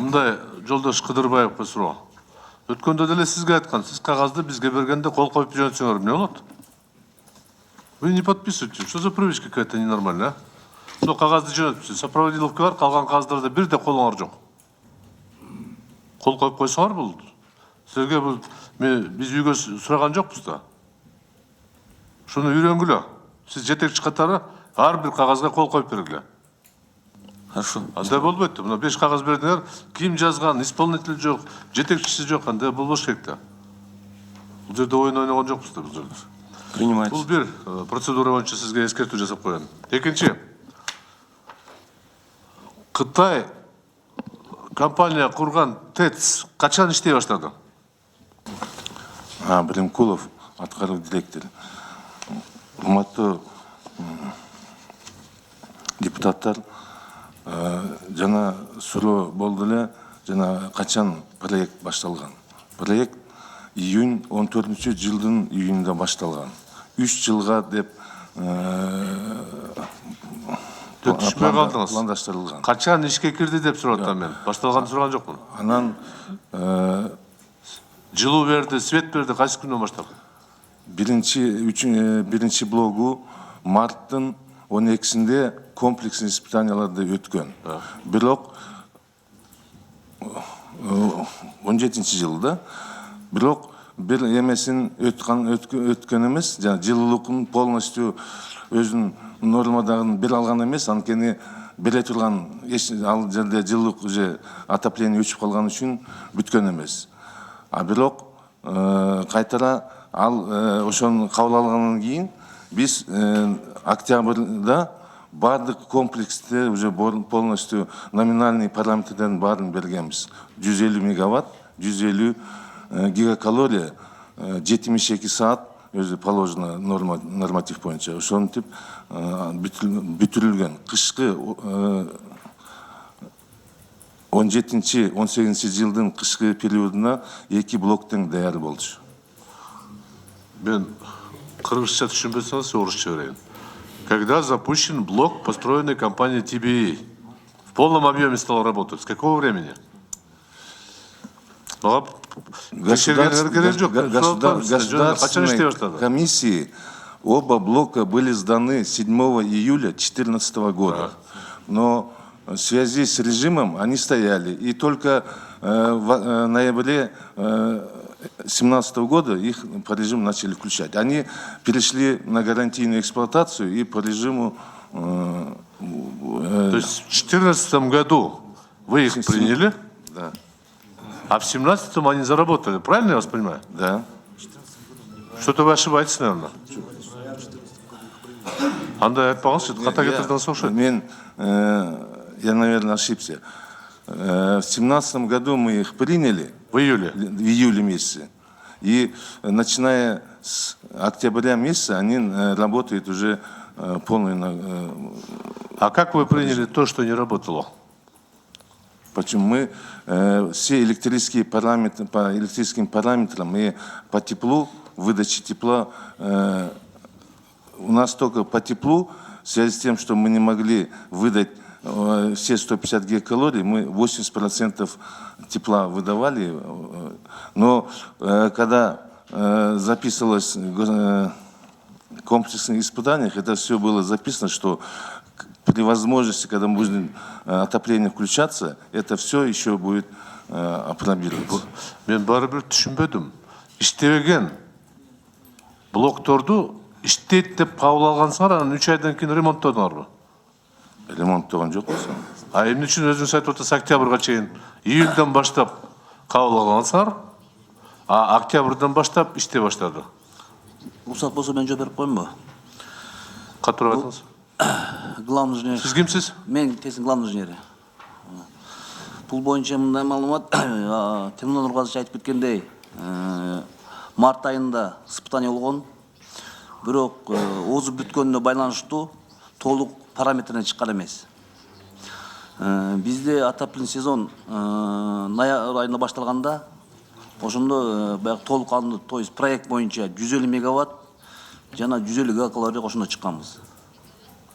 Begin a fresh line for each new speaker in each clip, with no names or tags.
Мындай Жолдош Кыдырбаевга суроо. Өткөндө деле сизге айткан, сиз кагазды бизге бергенде кол коюп жөнөтсөңөр эмне болот? Вы не подписываете. Что за привычка какая-то ненормальная, а? Что кагазды жөнөтүпсүз, сопроводиловка бар, калган кагаздарда бир да колуңар жок. Кол коюп койсоңор бул. Силерге бул биз үйгө сураган жокпуз да. Шуну үйрөнгүлө. Сиз жетекчи катары ар бир кагазга кол коюп бергиле.
Хорошо.
Андай болбойт да. Мына 5 кагаз бердиңер, ким жазган, исполнитель жок, жетекчиси жок, андай болбош керек да. Бул жерде оюн ойногон жокпуз да бул жерде.
Принимается.
Бул бир процедура боюнча сизге эскертүү жасап коём. Экинчи, Кытай компания курган ТЭЦ качан иштей баштады?
Бремкулов, аткаруу директор. Урматтуу депутаттар, жана суроо болду эле, жана качан проект башталган? Проект июнь 14-жылдын июнунда башталган. 3 жылга деп
түшүнбөй калдыңыз.
Пландаштырылган.
Качан ишке кирди деп сурап атам мен. Башталганды сураган жокмун.
Анан
Жылуу берди, свет берди, кайсы күндөн баштап?
Биринчи блогу марттын 12-синде комплекс испытанияларды өткөн. Бирок 17-жылда бирок бир эмесин өткөн эмес, жана жылуулуктун полностью өзүнүн нормадагын бере алган эмес, анткени бере турган ал жерде жылуулук уже отопление өчүп калган үчүн бүткөн эмес. Бирок кайтара ал ошону кабыл алгандан кийин биз октябрда бардык комплексте уже полностью номинальный параметрдерин баарын бергенбиз. 150 мегаватт, 150 гигакалория, 72 саат өзү положено норматив боюнча. Ошентип бүтүрүлгөн. Кышкы 17-18 жылдын кышкы периодуна 2 блоктың даяр болчу.
Мен кыргызча түшүнбөсөңүз орусча берейин. Когда запущен блок, построенный компанией TBA, в полном объеме стал работать? С какого времени?
Государственной комиссии оба блока были сданы 7 июля 2014 года. Но в связи с режимом они стояли. И только в ноябре 2017 года их по режиму начали включать. Они перешли на гарантийную эксплуатацию и по режиму...
То есть в 2014 году вы их приняли?
Да.
А в 2017-м они заработали, правильно я вас понимаю?
Да.
Что-то вы ошибаетесь, наверное. Анда айтпаңызшы, ката кетирден соң.
Я, наверное, ошибся. В 2017 году мы их приняли.
В июле?
В июле месяце. И начиная с октября месяца они работают уже полный...
А как вы приняли то, что не работало?
Почему мы все электрические параметры, по электрическим параметрам и по теплу, выдаче тепла, у нас только по теплу, в связи с тем, что мы не могли выдать все 150 гигакалорий, мы 80% тепла выдавали. Но когда записывалось комплексных испытаниях, это все было записано, что при возможности, когда будет отопление включаться, это все еще будет опробироваться.
Мен барыбір түшүнбөдүм. Иштебеген блокторду иштейт деп кабыл алгансыңар, анан 3 айдан кийин ремонттодуңарбы?
Ремонттогон жокпуз.
Эмне үчүн өзүңүз айтып атасыз октябрга чейин, июльдан баштап кабыл алгансыңар, а октябрдан баштап иштей баштады?
Уруксат болсо мен жооп берип коеюнбу?
Катуураак айтыңыз.
Главный инженер.
Сиз кимсиз?
Мен тесин главный инженери. Бул боюнча мындай маалымат, Темурлан Нургазович айтып кеткендей, март айында испытание болгон. Бирок озуп бүткөнүнө байланыштуу толук параметрине чыккан эмес. Бизде отопление сезон ноябрь айында башталганда, ошондо баягы толук алынды, то есть проект боюнча 150 мегаватт жана 150 гигакалория ошондо чыкканбыз.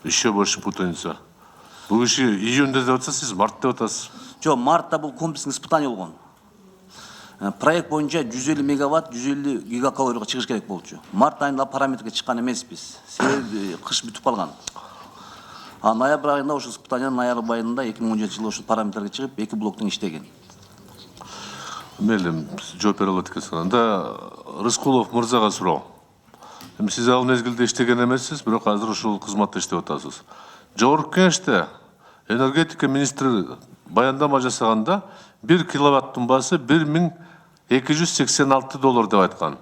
Еще больше путаница. Бұл еще июньде деп атасыз, сіз март деп атасыз.
Жо, мартта бұл комплекстік испытание болған. Проект бойынша 150 мегаватт, 150 гигакалорияға шығыш керек болчу. Март айында параметрге шыққан емеспіз. Себебі қыш бүтіп қалған. А ноябрь айында ошо испытание ноябрь айында 2017 жылы ошо параметрге шығып, 2 блоктың иштеген.
Мейлі, жооп бере алат экенсиң. Анда Рыскулов мырзага суроо. Сиз ал мезгилде иштеген эмессиз, бирок азыр ушул кызматта иштеп атасыз. Жогорку кеңеште энергетика министри баяндама жасаганда 1 киловаттын баасы $1286 деп айткан.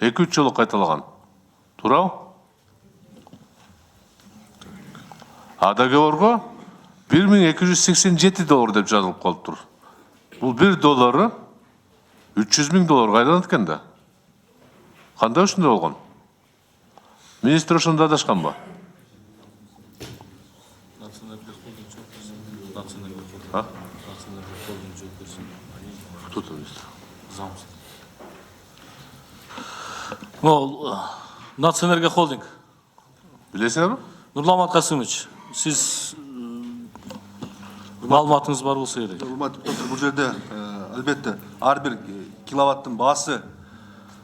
2-3 жолу кайталаган. Туурабы? А договорго $1287 деп жазылып калыптыр. Бул $1 $300,000 айланат экен да. Кандай ушундай болгон? Министр ошондо адашканбы? Кто там министр?
Ол Нацэнерго холдинг.
Билесиңерби?
Нурламат Касымович, сиз маалыматыңыз бар болса керек.
Урматтуу депутаттар, бул жерде албетте ар бир киловаттын баасы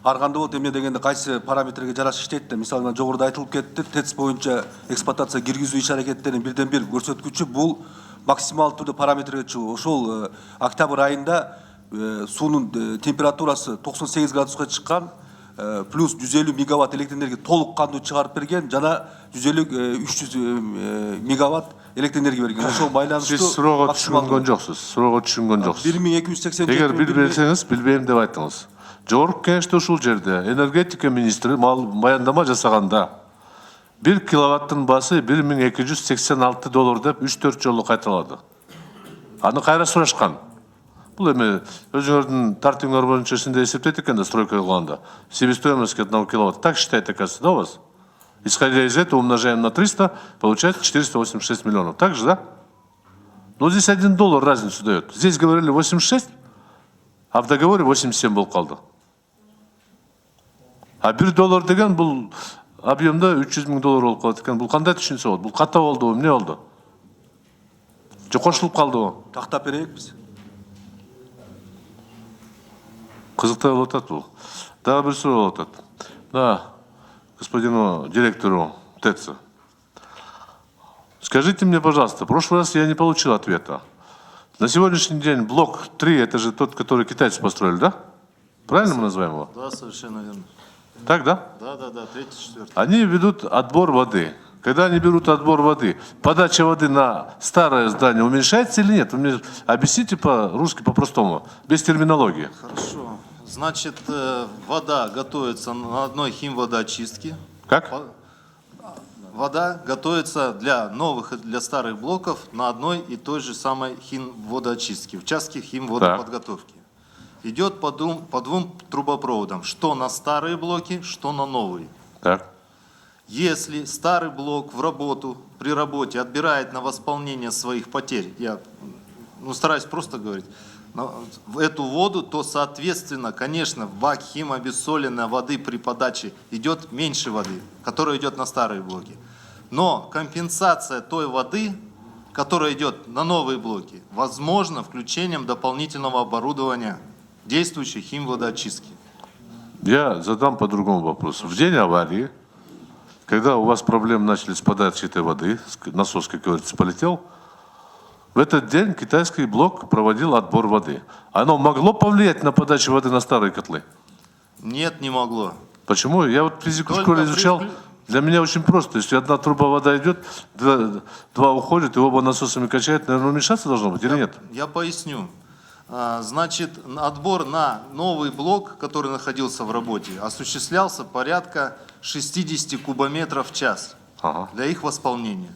ар кандай болот, эмне дегенде кайсы параметрге жараша иштейт да. Мисалы жогоруда айтылып кетти, ТЭЦ боюнча эксплуатация киргизүү иш аракеттеринин бирден бир көрсөткүчү бул максималдуу түрдө параметрге чыгуу. Ошол октябрь айында суунун температурасы 98 градуска чыккан, плюс 150 мегаватт электр энергия толук кандуу чыгарып берген, жана 150-300 мегаватт электр энергия берген. Ошол байланыштуу
Сиз суроого түшүнгөн жоксуз. Суроого түшүнгөн жоксуз.
1287.
Эгер билбесеңиз, билбейм деп айттыңыз. Жогорку кеңеште ушул жерде энергетика министри баяндама жасаганда 1 киловаттын баасы $1286 деп 3-4 жолу кайталады. Аны кайра сурашкан. Бул эми өзүңөрдүн тартибиңер боюнча синде эсептейт экен да, стройка кылганда. Себестоимость 1 киловатт. Так считает, оказывается, да, у вас? Исходя из этого, умножаем на 300, получается 486 миллионов. Так же, да? Но здесь $1 разницу дает. Здесь говорили 86, а в договоре 87 был калды. А $1 деген бул объемда $300,000 болуп калат экен. Бул кандай түшүнсө болот? Бул ката болдубу, эмне болду? Же кошулуп калдыбы?
Тактап берейик биз.
Кызыктай болуп атат бул. Дагы бир суроо болуп атат. Да, господину директору ТЭЦа. Скажите мне, пожалуйста, в прошлый раз я не получил ответа. На сегодняшний день блок 3, это же тот, который китайцы построили, да? Правильно мы называем его?
Да, совершенно верно.
Так, да?
Да, третий, четвертый.
Они ведут отбор воды. Когда они берут отбор воды, подача воды на старое здание уменьшается или нет? Вы мне объясните по-русски, по-простому, без терминологии.
Хорошо. Значит, вода готовится на одной химводоочистке.
Как?
Вода готовится для новых и для старых блоков на одной и той же самой химводоочистке, в участке химводоподготовки. Идет по двум трубопроводам, что на старые блоки, что на новые.
Так.
Если старый блок при работе отбирает на восполнение своих потерь, я стараюсь просто говорить, в эту воду, то, соответственно, конечно, в бак химобессоленной воды при подаче идет меньше воды, которая идет на старые блоки. Но компенсация той воды, которая идет на новые блоки, возможно включением дополнительного оборудования действующей химводоочистки.
Я задам по-другому вопрос. В день аварии, когда у вас проблемы начали с подачей этой воды, насос, как говорится, полетел, в этот день китайский блок проводил отбор воды. Оно могло повлиять на подачу воды на старые котлы?
Нет, не могло.
Почему? Я вот физику в
Только
школе изучал. Для меня очень просто. Если одна труба вода идет, два уходят, и оба насосами качают, наверное, уменьшаться должно быть или нет?
Я поясню. Значит, отбор на новый блок, который находился в работе, осуществлялся порядка 60 кубометров в час для их восполнения.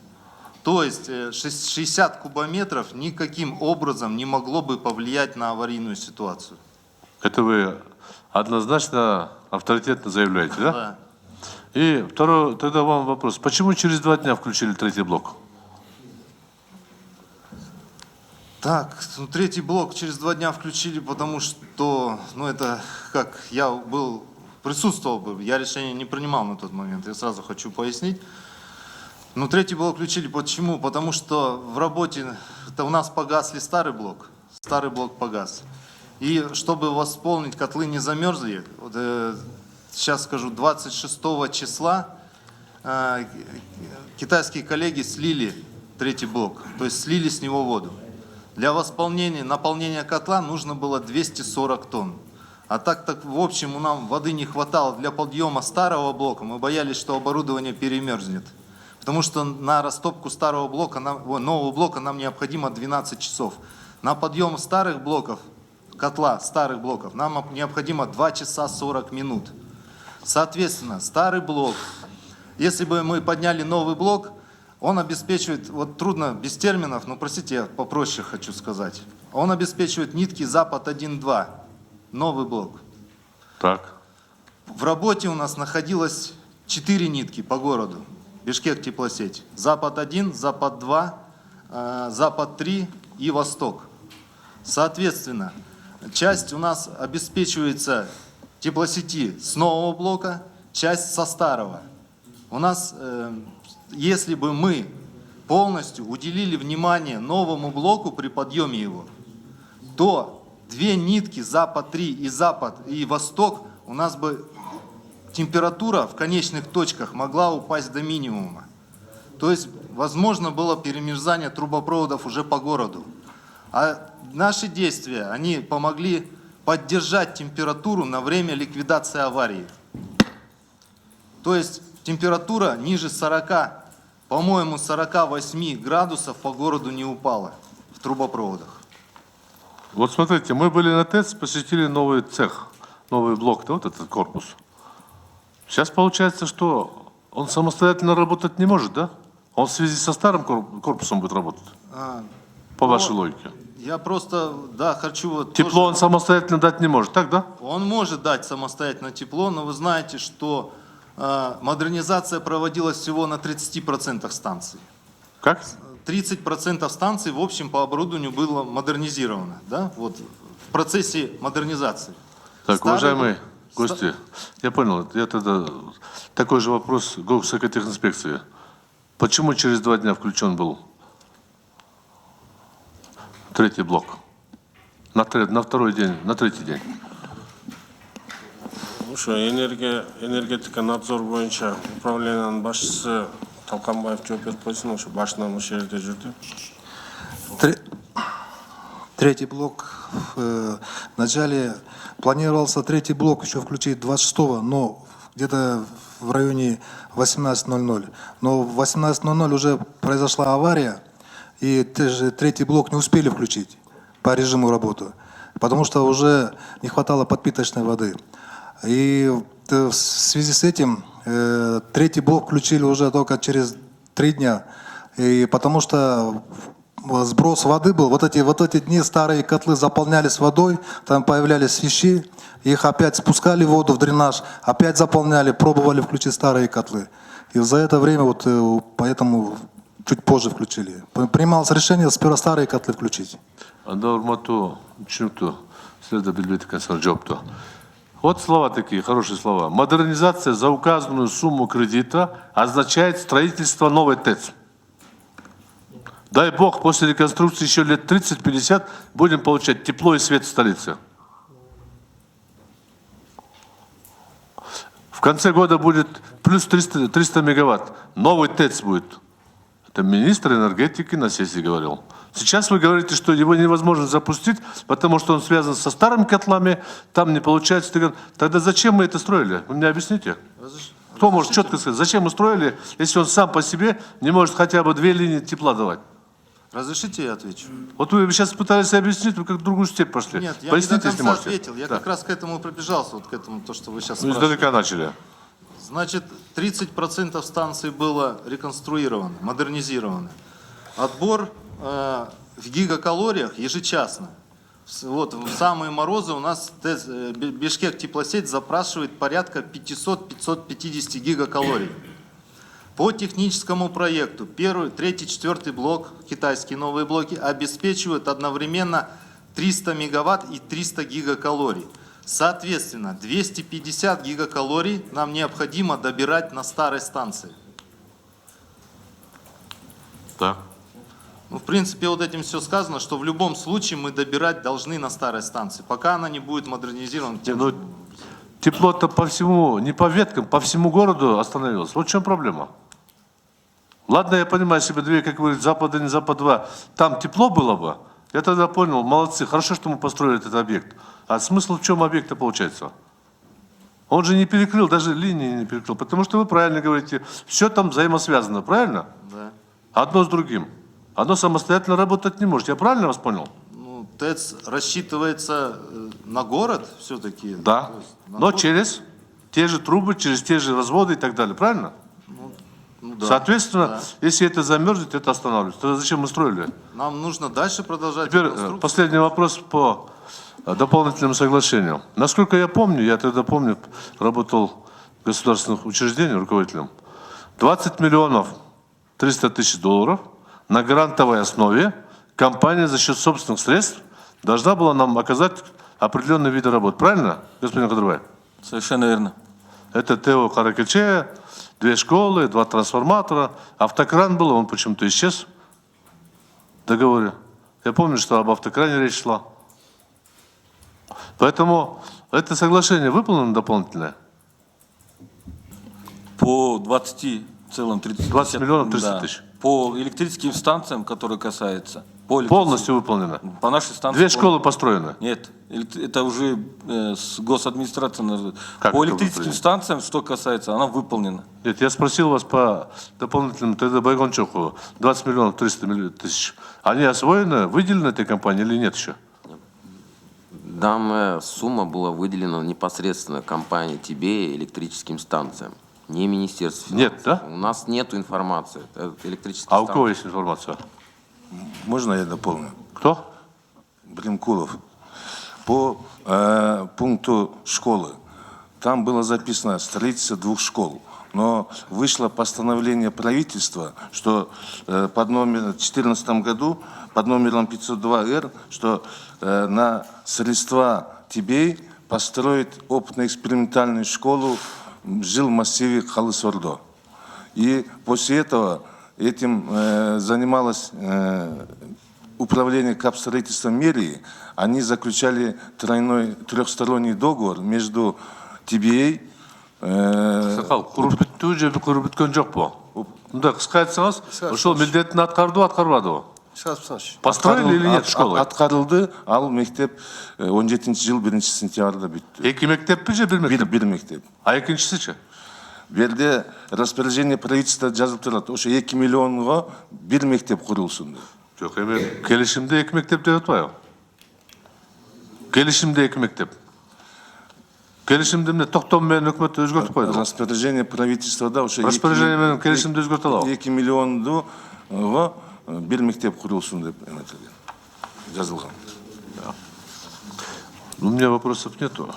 То есть 60 кубометров никаким образом не могло бы повлиять на аварийную ситуацию.
Это вы однозначно, авторитетно заявляете, да?
Да.
И второй, тогда вам вопрос. Почему через 2 дня включили третий блок?
Так, третий блок через 2 дня включили, потому что, это как я присутствовал бы, я решение не принимал на тот момент, я сразу хочу пояснить. Ну, третий блок включили. Почему? Потому что в работе это у нас погасли старый блок погас. И чтобы восполнить, котлы не замерзли, вот, сейчас скажу, 26 числа китайские коллеги слили третий блок, то есть слили с него воду. Для наполнения котла нужно было 240 тонн. А так в общем, нам воды не хватало для подъема старого блока. Мы боялись, что оборудование перемерзнет. Потому что на растопку нового блока нам необходимо 12 часов. На подъем старых блоков, котла старых блоков, нам необходимо 2 часа 40 минут. Соответственно, старый блок, если бы мы подняли новый блок, он обеспечивает, вот трудно без терминов, но простите, я попроще хочу сказать. Он обеспечивает нитки Запад-1-2, новый блок.
Так.
В работе у нас находилось 4 нитки по городу. Бишкек теплосеть. Запад-1, Запад-2, Запад-3 и Восток. Соответственно, часть у нас обеспечивается теплосети с нового блока, часть со старого. У нас, если бы мы полностью уделили внимание новому блоку при подъеме его, то 2 нитки Запад-3 и Восток у нас бы температура в конечных точках могла упасть до минимума. То есть, возможно, было перемерзание трубопроводов уже по городу. А наши действия, они помогли поддержать температуру на время ликвидации аварии. То есть, температура ниже 40, по-моему, 48 градусов по городу не упала в трубопроводах.
Вот смотрите, мы были на ТЭЦ, посетили новый цех, новый блок, вот этот корпус. Сейчас получается, что он самостоятельно работать не может, да? Он в связи со старым корпусом будет работать, по вашей логике.
Я просто, да, хочу вот
Тепло
тоже...
он самостоятельно дать не может, так, да?
Он может дать самостоятельно тепло, но вы знаете, что модернизация проводилась всего на 30% станций.
Как?
30% станций, в общем, по оборудованию было модернизировано, да, вот в процессе модернизации.
Так,
Старый-
уважаемые гости, я понял, я тогда такой же вопрос Госэкотехинспекции. Почему через 2 дня включен был третий блок? На второй день, на третий день.
Ошо энергетика надзор боюнча управлениянын башчысы Талканбаев жооп берип койсун, ошо башынан ошол жерде жүрдү.
Третий блок. Вначале планировался третий блок еще включить 26-го, но где-то в районе 18:00. Но в 18:00 уже произошла авария, и третий блок не успели включить по режиму работы, потому что уже не хватало подпиточной воды. И в связи с этим третий блок включили уже только через 3 дня, и потому что сброс воды был. Вот эти дни старые котлы заполнялись водой, там появлялись свищи, их опять спускали воду в дренаж, опять заполняли, пробовали включить старые котлы. И за это время вот поэтому чуть позже включили. Принималось решение сперва старые котлы включить.
Вот слова такие, хорошие слова. Модернизация за указанную сумму кредита означает строительство новой ТЭЦ. Дай бог, после реконструкции еще лет 30-50 будем получать тепло и свет в столице. В конце года будет плюс 300 мегаватт. Новый ТЭЦ будет. Это министр энергетики на сессии говорил. Сейчас вы говорите, что его невозможно запустить, потому что он связан со старыми котлами, там не получается. Тогда зачем мы это строили? Вы мне объясните. Кто может четко сказать, зачем мы строили, если он сам по себе не может хотя бы 2 линии тепла давать?
Разрешите я отвечу?
Вот вы сейчас пытались объяснить, вы как в другую степь пошли.
Нет, я
Поясните,
не до
если
конца
можете.
ответил. Я
Да.
как раз к этому пробежался, вот к этому, то, что вы сейчас
Ну,
спрашиваете.
издалека начали.
Значит, 30% станций было реконструировано, модернизировано. Отбор в гигакалориях ежечасно. Вот в самые морозы у нас Бишкек теплосеть запрашивает порядка 500-550 гигакалорий. По техническому проекту 1, 3, 4 блок, китайские новые блоки, обеспечивают одновременно 300 мегаватт и 300 гигакалорий. Соответственно, 250 гигакалорий нам необходимо добирать на старой станции.
Так.
Ну, в принципе, вот этим все сказано, что в любом случае мы добирать должны на старой станции, пока она не будет модернизирована.
Ну, тепло-то по всему, не по веткам, по всему городу остановилось. Вот в чем проблема. Ладно, я понимаю, если бы две, как вы говорите, Запад-1, Запад-2, там тепло было бы, я тогда понял, молодцы, хорошо, что мы построили этот объект. А смысл в чем объекта получается? Он же не перекрыл, даже линии не перекрыл, потому что вы правильно говорите, все там взаимосвязано, правильно?
Да.
Одно с другим. Одно самостоятельно работать не может. Я правильно вас понял?
Ну, ТЭЦ рассчитывается на город все-таки.
Да. Но через те же трубы, через те же разводы и так далее, правильно?
Ну, да.
Соответственно, если это замерзнет, это останавливается. Тогда зачем мы строили?
Нам нужно дальше продолжать.
Теперь
реконструкцию.
последний вопрос по дополнительным соглашениям. Насколько я помню, я тогда помню, работал в государственных учреждениях руководителем, 20 миллионов 300 тысяч долларов на грантовой основе компания за счет собственных средств должна была нам оказать определенные виды работ. Правильно, господин Кадырбай?
Совершенно верно.
Это ТО Каракаче, 2 школы, 2 трансформатора. Автокран был, он почему-то исчез в договоре. Я помню, что об автокране речь шла. Поэтому это соглашение выполнено дополнительное?
По 20,30.
20 миллионов 300 тысяч.
По электрическим станциям, которые касаются.
Полностью выполнено?
По нашей станции.
2 школы построены?
Нет, это уже с госадминистрацией.
Как
По
это
электрическим
выполнено?
станциям, что касается, она выполнена.
Нет, я спросил вас по дополнительным тогда Байгончуку, 20 миллионов 300 тысяч. Они освоены, выделены этой компанией или нет еще?
Данная сумма была выделена непосредственно компании тебе электрическим станциям, не Министерству финансов.
Нет, да?
У нас нет информации. Это электрические
А у
станции.
кого есть информация?
Можно я дополню?
Кто?
Блинкулов. По пункту школы. Там было записано строительство 2 школ. Но вышло постановление правительства, что под номером, в 2014 году, под номером 502-Р, что на средства ТИБЕЙ построить опытно-экспериментальную школу в жилмассиве Халыс-Ордо. И после этого этим занималось управление капстроительством мэрии. Они заключали трехсторонний договор между ТИБЕЙ.
Сақал, құрып бітті, жебі құрып біткен жоқ по. Мұнда қысқа айтсаңыз, ошол міндетін атқарды, атқарбады о. Построили или нет школы?
Атқарылды, ал мектеп 17 жыл 1 сентябрда бүтті.
2 мектеп пе же 1 мектеп?
Bir мектеп.
А екіншісі ше?
Берде распоряжение правительства жазып тұрады. Ошо 2 миллионға 1 мектеп құрылсын.
Жоқ, эми келишимде 2 мектеп деп атпайбы? Келишимде 2 мектеп. Келишимде эмне токтом менен өкмөт өзгөртүп койду.
Распоряжение правительства да ошо
Распоряжение менен келишимди өзгөртө алабы?
2 миллионға 1 мектеп құрылсын деп эметилген. Жазылған.
У меня вопросов нету.